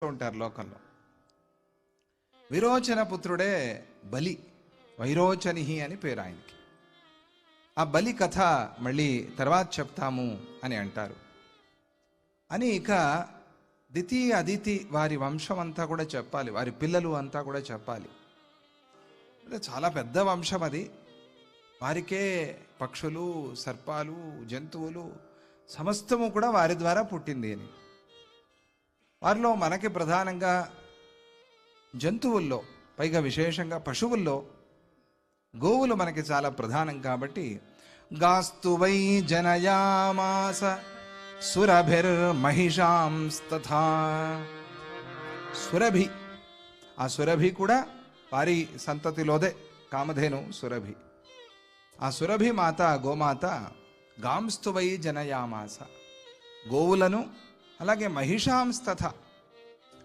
ఉంటారు లోకంలో. విరోచన పుత్రుడే బలి, వైరోచని అని పేరు ఆయనకి. ఆ బలి కథ మళ్ళీ తర్వాత చెప్తాము అని అంటారు. అని ఇక దితి అదితి వారి వంశం అంతా కూడా చెప్పాలి, వారి పిల్లలు అంతా కూడా చెప్పాలి. చాలా పెద్ద వంశం అది. వారికే పక్షులు, సర్పాలు, జంతువులు సమస్తము కూడా వారి ద్వారా పుట్టింది అని. వారిలో మనకి ప్రధానంగా జంతువుల్లో, పైగా విశేషంగా పశువుల్లో గోవులు మనకి చాలా ప్రధానం కాబట్టి గాస్తు వై జనయామాస సురభిర్మహిషాంస్తథా. సురభి, ఆ సురభి కూడా వారి సంతతిలోదే, కామధేను సురభి. ఆ సురభి మాత, గోమాత గాంస్తు వై జనయామాస, గోవులను, అలాగే మహిషాంస్తథ.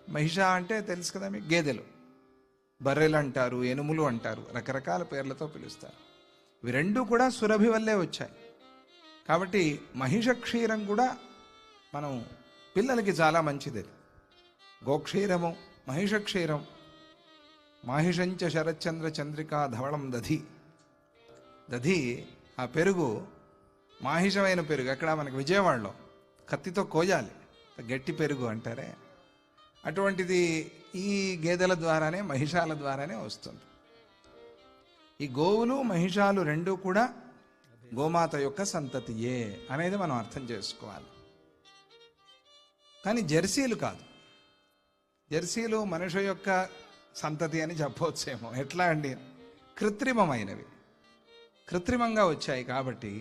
మహిష అంటే తెలుసు కదా మీకు, గేదెలు, బర్రెలు అంటారు, ఎనుములు అంటారు, రకరకాల పేర్లతో పిలుస్తారు. ఇవి రెండు కూడా సురభి వల్లే వచ్చాయి. కాబట్టి మహిష క్షీరం కూడా మనం పిల్లలకి చాలా మంచిది. గోక్షీరము, మహిష క్షీరం. మాహిషంచ శరచంద్ర చంద్రికా ధవళం దధి. దధి ఆ పెరుగు మాహిషమైన పెరుగు. అక్కడ మనకి విజయవాడలో కత్తితో కోయాలి, గట్టి పెరుగు అంటారే, అటువంటిది ఈ గేదెల ద్వారానే, మహిషాల ద్వారానే వస్తుంది. ఈ గోవులు మహిషాలు రెండూ కూడా గోమాత యొక్క సంతతియే అనేది మనం అర్థం చేసుకోవాలి. కానీ జెర్సీలు కాదు. జెర్సీలు మనుషు యొక్క సంతతి అని చెప్పవచ్చేమో. ఎట్లా అండి? కృత్రిమమైనవి, కృత్రిమంగా వచ్చాయి కాబట్టి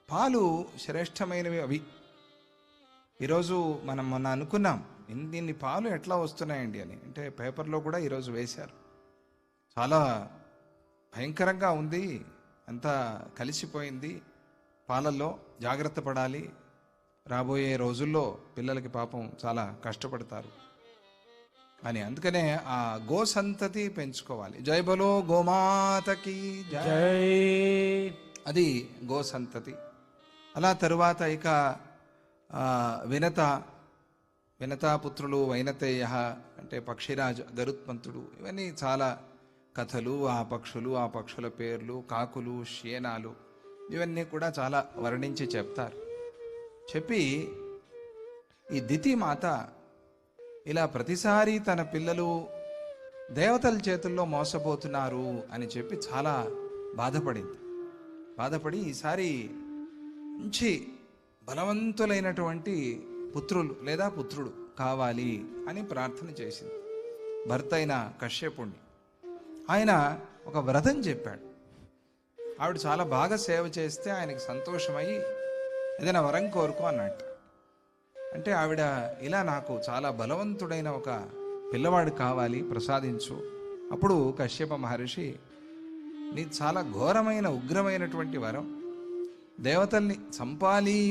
పాలు శ్రేష్టమైనవి అవి. ఈరోజు మనం మొన్న అనుకున్నాం ఇన్ని పాలు ఎట్లా వస్తున్నాయండి అని. అంటే పేపర్లో కూడా ఈరోజు వేశారు. చాలా భయంకరంగా ఉంది, అంతా కలిసిపోయింది, పాలల్లో జాగ్రత్త పడాలి, రాబోయే రోజుల్లో పిల్లలకి పాపం చాలా కష్టపడతారు అని. అందుకనే ఆ గో సంతతి పెంచుకోవాలి. జై బలో గోమాతకి జై, అది గో సంతతి. అలా తరువాత ఇక వినతాపుత్రులు, వైనతేయ అంటే పక్షిరాజు, గరుత్మంతుడు, ఇవన్నీ చాలా కథలు. ఆ పక్షులు, ఆ పక్షుల పేర్లు, కాకులు, శేనాలు, ఇవన్నీ కూడా చాలా వర్ణించి చెప్తారు. చెప్పి ఈ దితి మాత ఇలా ప్రతిసారి తన పిల్లలు దేవతల చేతుల్లో మోసపోతున్నారు అని చెప్పి చాలా బాధపడి ఈసారి మంచి బలవంతులైనటువంటి పుత్రులు లేదా పుత్రుడు కావాలి అని ప్రార్థన చేసింది. భర్త అయిన కశ్యపుణ్ణి. ఆయన ఒక వ్రతం చెప్పాడు. ఆవిడ చాలా బాగా సేవ చేస్తే ఆయనకి సంతోషమై ఏదైనా వరం కోరుకో అన్నట్టు. అంటే ఆవిడ ఇలా, నాకు చాలా బలవంతుడైన ఒక పిల్లవాడు కావాలి, ప్రసాదించు. అప్పుడు కశ్యప మహర్షి, నీ చాలా ఘోరమైన ఉగ్రమైనటువంటి వరం, దేవతల్ని చంపాలి